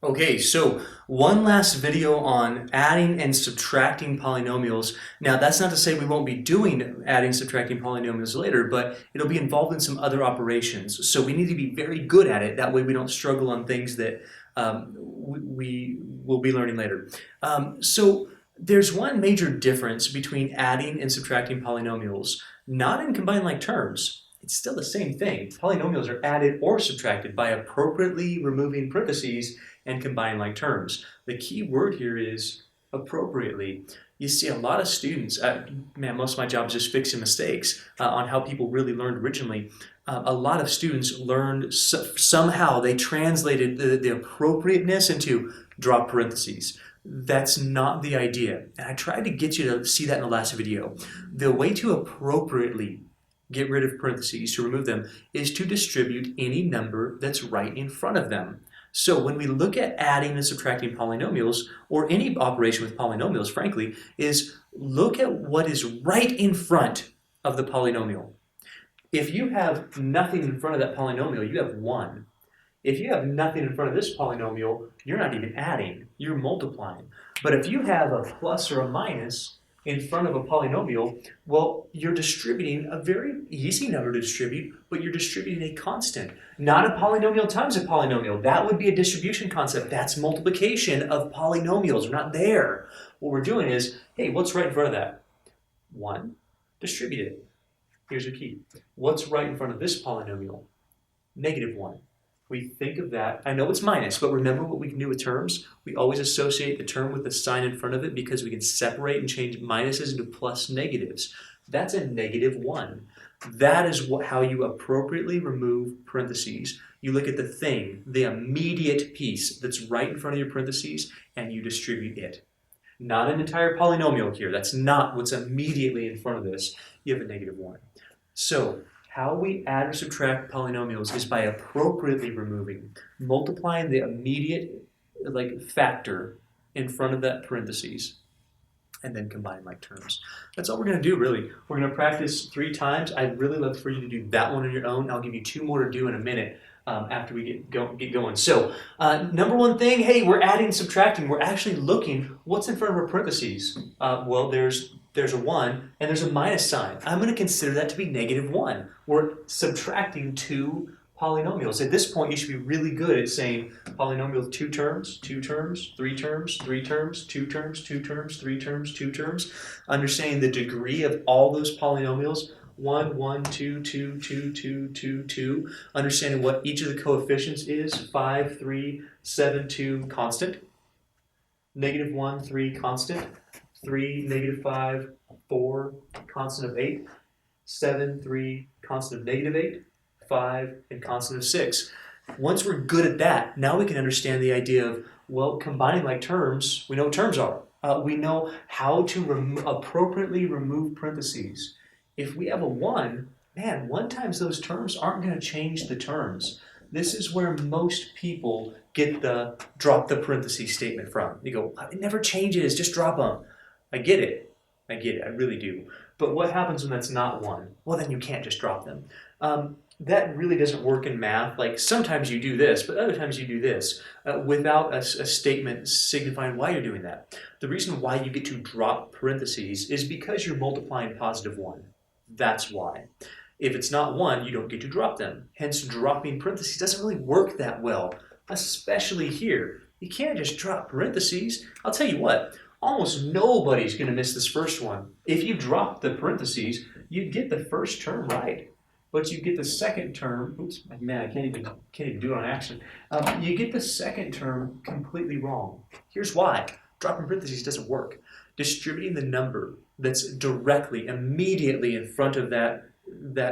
Okay, so one last video on adding and subtracting polynomials. Now, that's not to say we won't be doing adding, subtracting polynomials later, but it'll be involved in some other operations. So we need to be very good at it. That way we don't struggle on things that we will be learning later. So there's one major difference between adding and subtracting polynomials, not in combined like terms. It's still the same thing. Polynomials are added or subtracted by appropriately removing parentheses and combining like terms. The key word here is appropriately. You see a lot of students, man, most of my job is just fixing mistakes on how people really learned originally. A lot of students learned somehow they translated the appropriateness into drop parentheses. That's not the idea. And I tried to get you to see that in the last video. The way to appropriately get rid of parentheses, to remove them, is to distribute any number that's right in front of them. So when we look at adding and subtracting polynomials, or any operation with polynomials, frankly, is look at what is right in front of the polynomial. If you have nothing in front of that polynomial, you have 1. If you have nothing in front of this polynomial, you're not even adding, you're multiplying. But if you have a plus or a minus in front of a polynomial, well, you're distributing a very easy number to distribute, but you're distributing a constant. Not a polynomial times a polynomial. That would be a distribution concept. That's multiplication of polynomials. We're not there. What we're doing is, hey, what's right in front of that? 1, distribute it. Here's your key. What's right in front of this polynomial? -1. We think of that, I know it's minus, but remember what we can do with terms? We always associate the term with the sign in front of it because we can separate and change minuses into plus negatives. That's a -1. That is how you appropriately remove parentheses. You look at the thing, the immediate piece that's right in front of your parentheses, and you distribute it. Not an entire polynomial here. That's not what's immediately in front of this. You have a -1. So, how we add or subtract polynomials is by appropriately removing, multiplying the immediate factor in front of that parentheses, and then combining like terms. That's all we're going to do, really. We're going to practice 3 times. I'd really love for you to do that one on your own. I'll give you 2 more to do in a minute after we get going. So, number one thing, hey, we're adding and subtracting. We're actually looking, what's in front of our parentheses? Well, there's a 1 and there's a minus sign. I'm going to consider that to be -1. We're subtracting 2 polynomials. At this point, you should be really good at saying polynomial 2 terms, 2 terms, 3 terms, 3 terms, 2 terms, 2 terms, 3 terms, 2 terms. Understanding the degree of all those polynomials, 1, 1, 2, 2, 2, 2, 2, 2. Understanding what each of the coefficients is, 5, 3, 7, 2, constant. -1, 3, constant. 3, -5, 4, constant of 8, 7, 3, constant of -8, 5, and constant of 6. Once we're good at that, now we can understand the idea of, well, combining like terms, we know what terms are. We know how to appropriately remove parentheses. If we have a 1, man, 1 times those terms aren't going to change the terms. This is where most people get the drop the parentheses statement from. You go, it never changes, just drop them. I get it, I really do. But what happens when that's not 1? Well, then you can't just drop them. That really doesn't work in math. Like sometimes you do this, but other times you do this without a statement signifying why you're doing that. The reason why you get to drop parentheses is because you're multiplying +1. That's why. If it's not 1, you don't get to drop them. Hence, dropping parentheses doesn't really work that well, especially here. You can't just drop parentheses. I'll tell you what. Almost nobody's going to miss this first one. If you drop the parentheses, you get the first term right, but you get the second term. Oops, man, I can't even do it on accident. You get the second term completely wrong. Here's why: dropping parentheses doesn't work. Distributing the number that's directly, immediately in front of that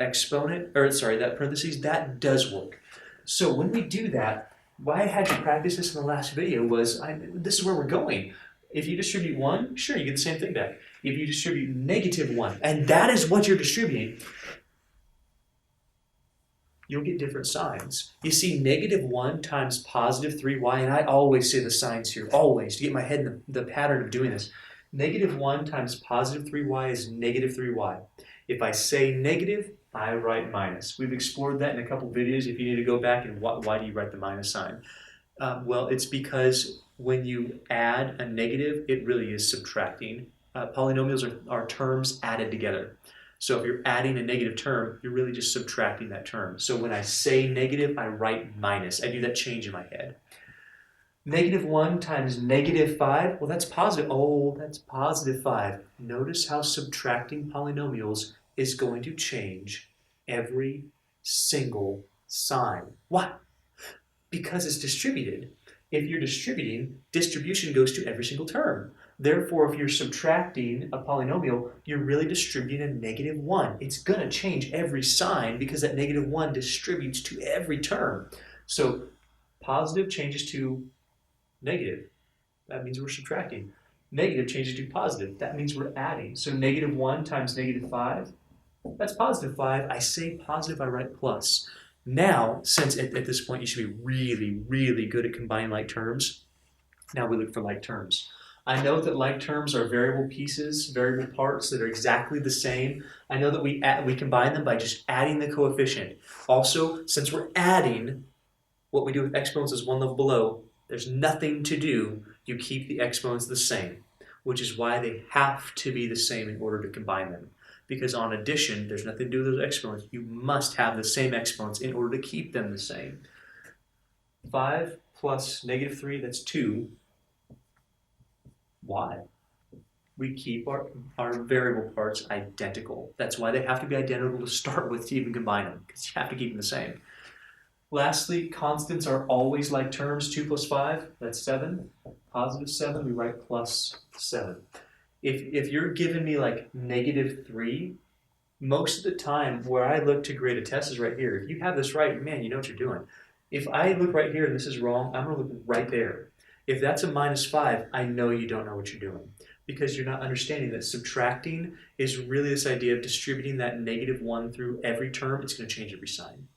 exponent, or sorry, that parentheses, that does work. So when we do that, why I had to practice this in the last video was this is where we're going. If you distribute 1, sure, you get the same thing back. If you distribute -1, and that is what you're distributing, you'll get different signs. You see -1 times +3y, and I always say the signs here, always, to get my head in the pattern of doing this. -1 times +3y is -3y. If I say negative, I write minus. We've explored that in a couple videos. If you need to go back and why do you write the minus sign? Well, it's because when you add a negative, it really is subtracting. Polynomials are terms added together. So if you're adding a negative term, you're really just subtracting that term. So when I say negative, I write minus. I do that change in my head. -1 times -5, well, that's positive. Oh, that's +5. Notice how subtracting polynomials is going to change every single sign. Why? Because it's distributed. If you're distributing, distribution goes to every single term. Therefore, if you're subtracting a polynomial, you're really distributing a -1. It's going to change every sign because that -1 distributes to every term. So positive changes to negative. That means we're subtracting. Negative changes to positive. That means we're adding. So -1 times -5, that's +5. I say positive, I write plus. Now, since at this point you should be really, really good at combining like terms, now we look for like terms. I know that like terms are variable pieces, variable parts that are exactly the same. I know that we combine them by just adding the coefficient. Also, since we're adding, what we do with exponents is one level below. There's nothing to do. You keep the exponents the same, which is why they have to be the same in order to combine them. Because on addition, there's nothing to do with those exponents. You must have the same exponents in order to keep them the same. 5 plus -3, that's 2. Why? We keep our variable parts identical. That's why they have to be identical to start with to even combine them, because you have to keep them the same. Lastly, constants are always like terms. 2 plus 5, that's 7. +7, we write +7. If you're giving me like -3, most of the time where I look to grade a test is right here. If you have this right, man, you know what you're doing. If I look right here and this is wrong, I'm going to look right there. If that's a -5, I know you don't know what you're doing because you're not understanding that subtracting is really this idea of distributing that -1 through every term. It's going to change every sign.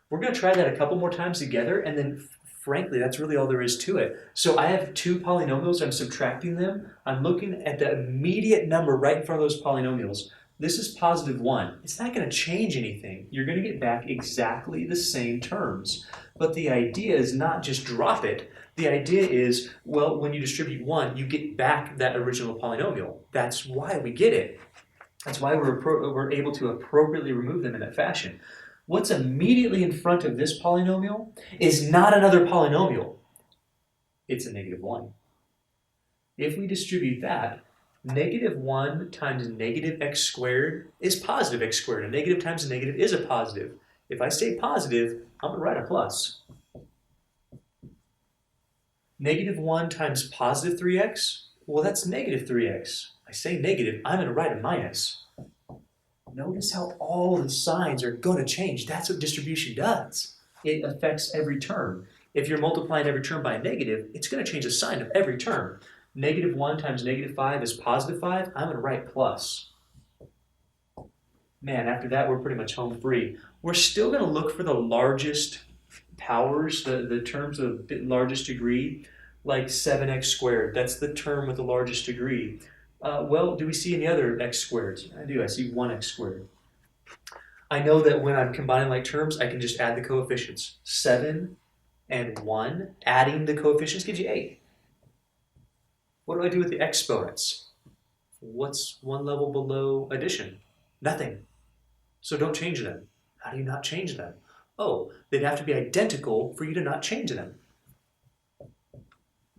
We're going to try that a couple more times together, and then frankly, that's really all there is to it. So I have two polynomials, I'm subtracting them. I'm looking at the immediate number right in front of those polynomials. This is +1. It's not going to change anything. You're going to get back exactly the same terms. But the idea is not just drop it. The idea is, well, when you distribute 1, you get back that original polynomial. That's why we get it. That's why we're able to appropriately remove them in that fashion. What's immediately in front of this polynomial is not another polynomial. It's a -1. If we distribute that, -1 times -x squared is positive x squared. A negative times a negative is a positive. If I say positive, I'm going to write a plus. -1 times positive 3x, well, that's -3x. I say negative, I'm going to write a minus. Notice how all the signs are going to change. That's what distribution does. It affects every term. If you're multiplying every term by a negative, it's going to change the sign of every term. -1 times -5 is +5. I'm going to write plus. Man, after that, we're pretty much home free. We're still going to look for the largest powers, the terms of the largest degree, like 7x squared. That's the term with the largest degree. Well, do we see any other x squareds? I do. I see 1x squared. I know that when I'm combining like terms, I can just add the coefficients. 7 and 1, adding the coefficients gives you 8. What do I do with the exponents? What's one level below addition? Nothing. So don't change them. How do you not change them? Oh, they'd have to be identical for you to not change them.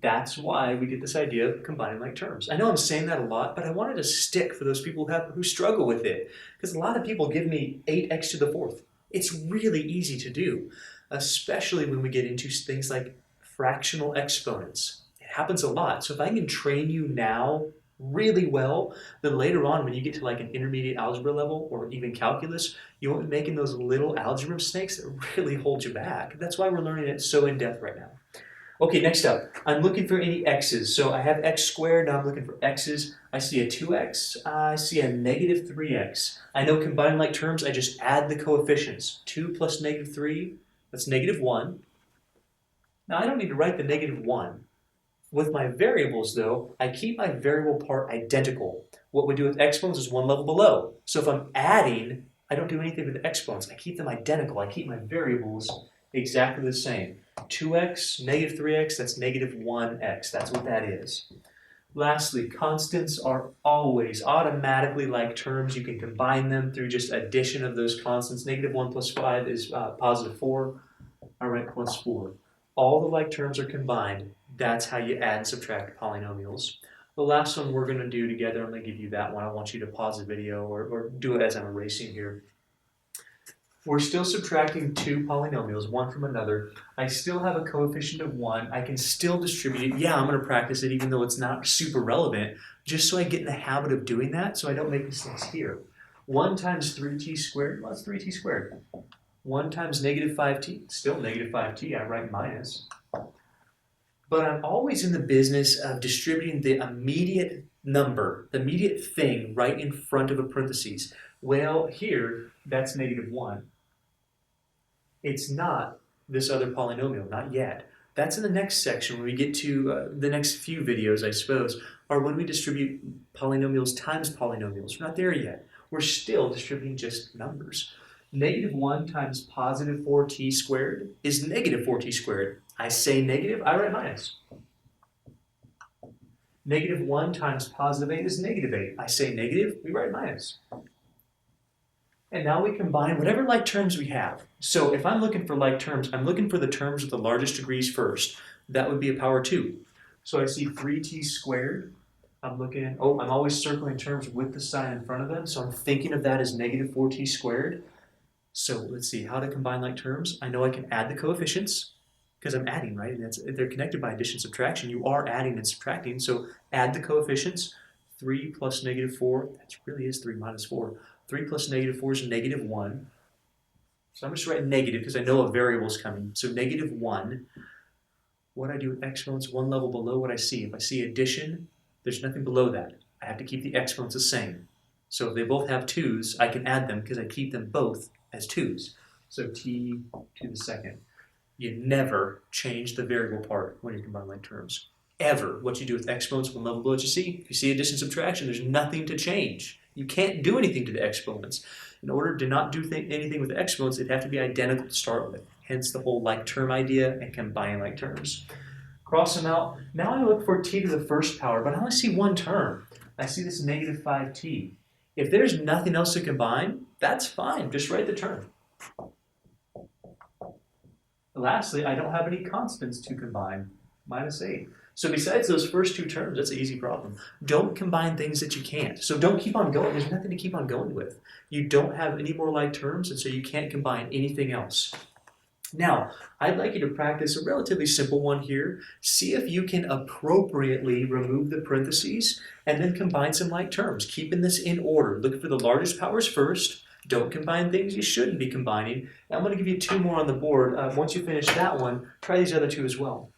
That's why we get this idea of combining like terms. I know I'm saying that a lot, but I wanted to stick for those people who struggle with it. Because a lot of people give me 8x to the 4th. It's really easy to do, especially when we get into things like fractional exponents. It happens a lot. So if I can train you now really well, then later on when you get to like an intermediate algebra level or even calculus, you won't be making those little algebra mistakes that really hold you back. That's why we're learning it so in depth right now. Okay, next up, I'm looking for any x's. So I have x squared, now I'm looking for x's. I see a 2x, I see a -3x. I know combining like terms, I just add the coefficients. 2 plus -3, that's -1. Now I don't need to write the -1. With my variables though, I keep my variable part identical. What we do with exponents is one level below. So if I'm adding, I don't do anything with the exponents. I keep them identical. I keep my variables exactly the same. 2x, negative 3x, that's negative 1x. That's what that is. Lastly, constants are always automatically like terms. You can combine them through just addition of those constants. Negative 1 plus 5 is positive 4. All right, plus 4. All the like terms are combined. That's how you add and subtract polynomials. The last one we're going to do together, I'm going to give you that one. I want you to pause the video or do it as I'm erasing here. We're still subtracting two polynomials, one from another. I still have a coefficient of 1. I can still distribute it. Yeah, I'm going to practice it even though it's not super relevant, just so I get in the habit of doing that so I don't make mistakes here. 1 times 3t squared, well, that's 3t squared. 1 times negative 5t, still negative 5t, I write minus. But I'm always in the business of distributing the immediate number, the immediate thing right in front of a parentheses. Well, here, that's negative 1. It's not this other polynomial, not yet. That's in the next section when we get to the next few videos, I suppose, or when we distribute polynomials times polynomials. We're not there yet. We're still distributing just numbers. Negative 1 times positive 4t squared is negative 4t squared. I say negative, I write minus. Negative 1 times positive 8 is negative 8. I say negative, we write minus. And now we combine whatever like terms we have. So if I'm looking for like terms, I'm looking for the terms with the largest degrees first. That would be a power 2. So I see 3t squared. I'm looking at, I'm always circling terms with the sign in front of them. So I'm thinking of that as negative 4t squared. So let's see, how to combine like terms. I know I can add the coefficients because I'm adding, right? And they're connected by addition, subtraction. You are adding and subtracting. So add the coefficients. 3 plus negative 4, that really is 3 minus 4. 3 plus negative 4 is negative 1. So I'm just writing negative because I know a variable is coming. So negative 1. What I do with exponents, one level below what I see. If I see addition, there's nothing below that. I have to keep the exponents the same. So if they both have 2's, I can add them because I keep them both as 2's. So t to the second. You never change the variable part when you combine like terms. Ever. What you do with exponents, one level below what you see. If you see addition, subtraction, there's nothing to change. You can't do anything to the exponents. In order to not do anything with the exponents, it'd have to be identical to start with. Hence the whole like term idea and combining like terms. Cross them out. Now I look for t to the first power, but I only see one term. I see this negative 5t. If there's nothing else to combine, that's fine. Just write the term. Lastly, I don't have any constants to combine. Minus 8. So besides those first two terms, that's an easy problem. Don't combine things that you can't. So don't keep on going. There's nothing to keep on going with. You don't have any more like terms, and so you can't combine anything else. Now, I'd like you to practice a relatively simple one here. See if you can appropriately remove the parentheses and then combine some like terms, keeping this in order. Look for the largest powers first. Don't combine things you shouldn't be combining. And I'm going to give you 2 more on the board. Once you finish that one, try these other 2 as well.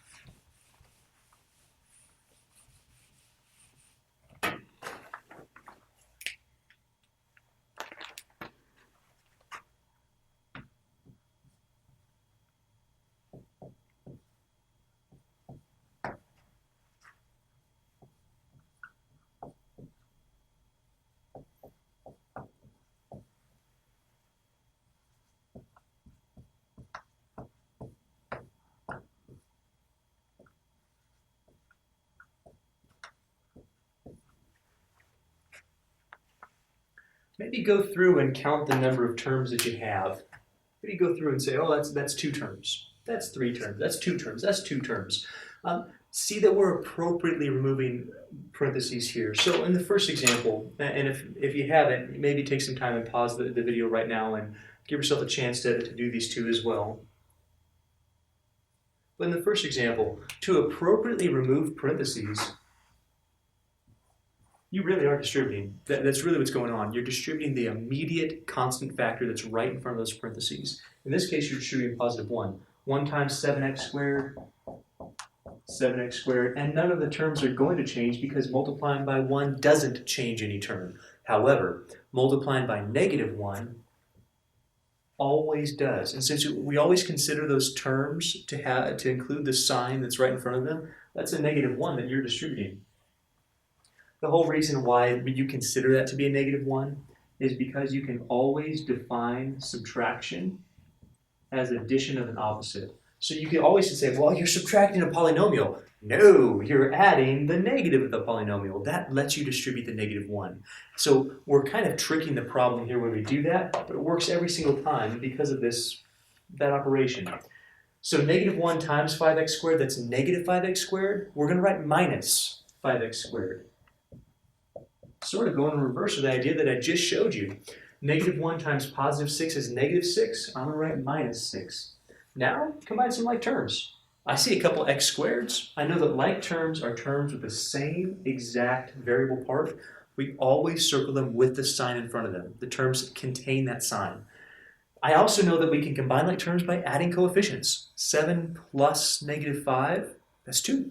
Maybe go through and count the number of terms that you have. Maybe go through and say, oh, that's 2 terms. That's 3 terms. That's 2 terms. That's 2 terms. See that we're appropriately removing parentheses here. So in the first example, and if you haven't, maybe take some time and pause the video right now and give yourself a chance to do these 2 as well. But in the first example, to appropriately remove parentheses, you really are distributing. That's really what's going on. You're distributing the immediate constant factor that's right in front of those parentheses. In this case, you're distributing positive 1. 1 times 7x squared, 7x squared, and none of the terms are going to change because multiplying by 1 doesn't change any term. However, multiplying by negative 1 always does. And since we always consider those terms to include the sign that's right in front of them, that's a negative 1 that you're distributing. The whole reason why you consider that to be a negative 1 is because you can always define subtraction as addition of an opposite. So you can always say, well, you're subtracting a polynomial. No, you're adding the negative of the polynomial. That lets you distribute the -1. So we're kind of tricking the problem here when we do that, but it works every single time because of that operation. So -1 times 5x squared, that's -5x squared. We're going to write minus 5x squared. Sort of going in reverse of the idea that I just showed you. -1 times +6 is -6. I'm going to write -6. Now, combine some like terms. I see a couple x squareds. I know that like terms are terms with the same exact variable part. We always circle them with the sign in front of them. The terms contain that sign. I also know that we can combine like terms by adding coefficients. 7 plus -5, that's 2.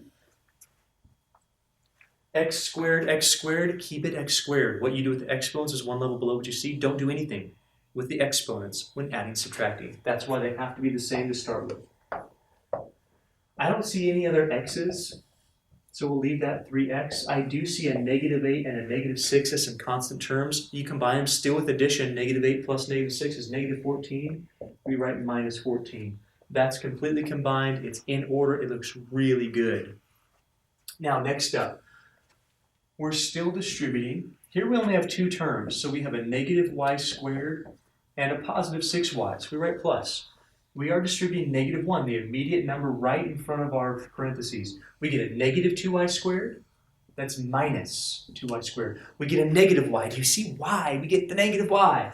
X squared, keep it x squared. What you do with the exponents is one level below what you see. Don't do anything with the exponents when adding, subtracting. That's why they have to be the same to start with. I don't see any other x's, so we'll leave that 3x. I do see a -8 and a -6 as some constant terms. You combine them still with addition. -8 plus -6 is -14. We write -14. That's completely combined. It's in order. It looks really good. Now, next up, we're still distributing. Here we only have two terms. So we have a -y squared and a +6y. So we write plus. We are distributing -1, the immediate number right in front of our parentheses. We get a -2y squared. That's minus 2y squared. We get a -y. Do you see why? We get the -y.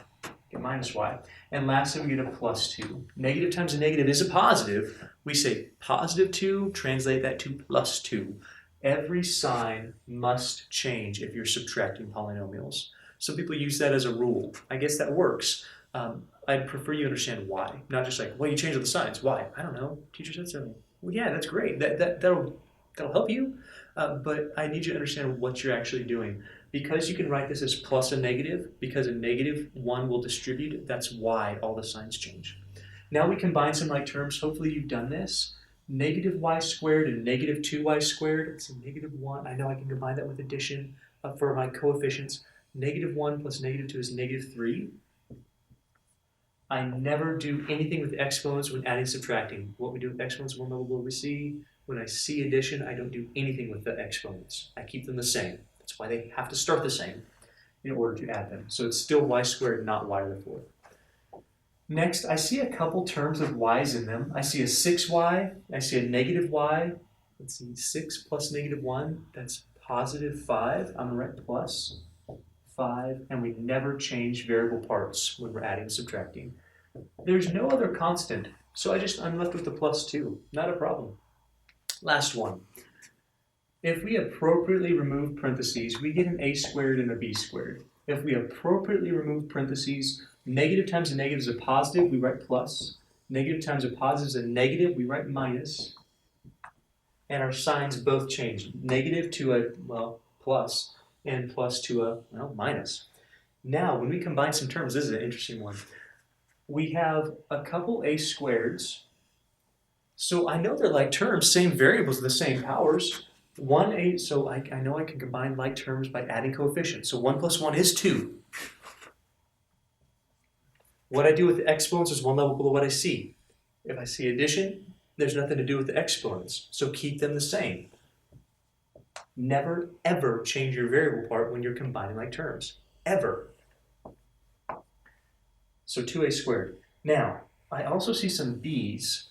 Get minus y. And lastly, we get a +2. Negative times a negative is a positive. We say +2, translate that to +2. Every sign must change if you're subtracting polynomials. Some people use that as a rule. I guess that works. I'd prefer you understand why, not just like, well, you changed all the signs. Why? I don't know. Teacher said so. Well, yeah, that's great. That'll help you. But I need you to understand what you're actually doing. Because you can write this as plus a negative, because a -1 will distribute, that's why all the signs change. Now we combine some like terms. Hopefully you've done this. -y squared and -2y squared. It's a -1. I know I can combine that with addition for my coefficients. -1 plus -2 is -3. I never do anything with exponents when adding, subtracting. What we do with exponents, one level below we see. When I see addition, I don't do anything with the exponents. I keep them the same. That's why they have to start the same in order to add them. So it's still y squared, not y to the 4th. Next, I see a couple terms of y's in them. I see a 6y, I see a -y. Let's see, 6 plus -1, that's +5. I'm gonna write plus 5, and we never change variable parts when we're adding and subtracting. There's no other constant, so I'm left with the +2, not a problem. Last one. If we appropriately remove parentheses, we get an a squared and a b squared. If we appropriately remove parentheses, negative times a negative is a positive, we write plus. Negative times a positive is a negative, we write minus. And our signs both change. Negative to a, well, plus, and plus to a, well, minus. Now, when we combine some terms, this is an interesting one. We have a couple a squareds. So I know they're like terms, same variables, the same powers. So I know I can combine like terms by adding coefficients. So 1 plus 1 is 2. What I do with the exponents is one level below what I see. If I see addition, there's nothing to do with the exponents. So keep them the same. Never, ever change your variable part when you're combining like terms. Ever. So 2a squared. Now, I also see some b's.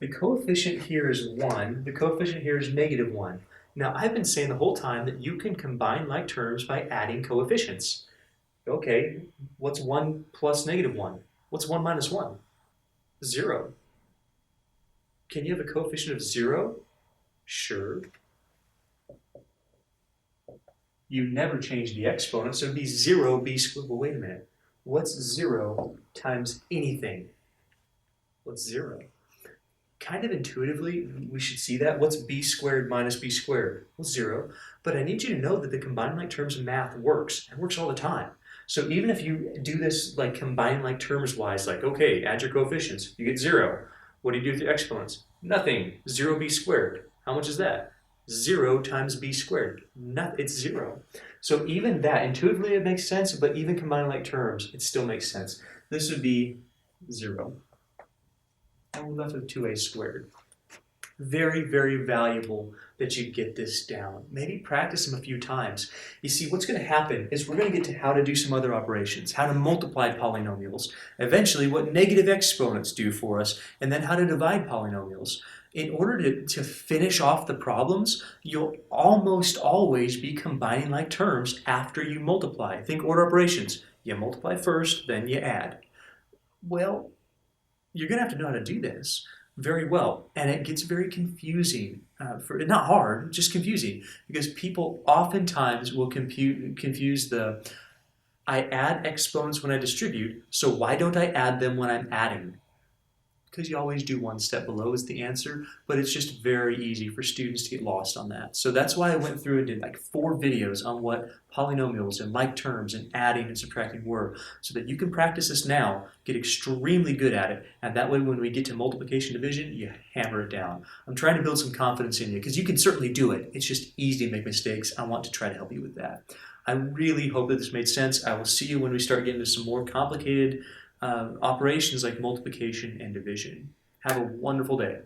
The coefficient here is 1. The coefficient here is -1. Now, I've been saying the whole time that you can combine like terms by adding coefficients. Okay, what's 1 plus -1? What's 1 minus 1? 0. Can you have a coefficient of 0? Sure. You never change the exponent, so it'd be 0 b squared. Well, wait a minute. What's 0 times anything? What's 0? Kind of intuitively, we should see that. What's b squared minus b squared? Well, 0. But I need you to know that the combining like terms math works. It works all the time. So even if you do this like combining like terms wise, like, okay, add your coefficients, you get 0. What do you do with your exponents? Nothing. 0b squared. How much is that? 0 times b squared. It's 0. So even that, intuitively it makes sense, but even combining like terms, it still makes sense. This would be 0. and we're left with 2a squared. Very, very valuable that you get this down. Maybe practice them a few times. You see, what's going to happen is we're going to get to how to do some other operations, how to multiply polynomials, eventually what negative exponents do for us, and then how to divide polynomials. In order to finish off the problems, you'll almost always be combining like terms after you multiply. Think order operations. You multiply first, then you add. Well, you're going to have to know how to do this very well, and it gets very confusing. Not hard, just confusing, because people oftentimes will confuse the I add exponents when I distribute, so why don't I add them when I'm adding? Because you always do one step below is the answer, but it's just very easy for students to get lost on that. So that's why I went through and did like 4 videos on what polynomials and like terms and adding and subtracting were, so that you can practice this now, get extremely good at it, and that way when we get to multiplication division, you hammer it down. I'm trying to build some confidence in you, because you can certainly do it. It's just easy to make mistakes. I want to try to help you with that. I really hope that this made sense. I will see you when we start getting into some more complicated operations like multiplication and division. Have a wonderful day.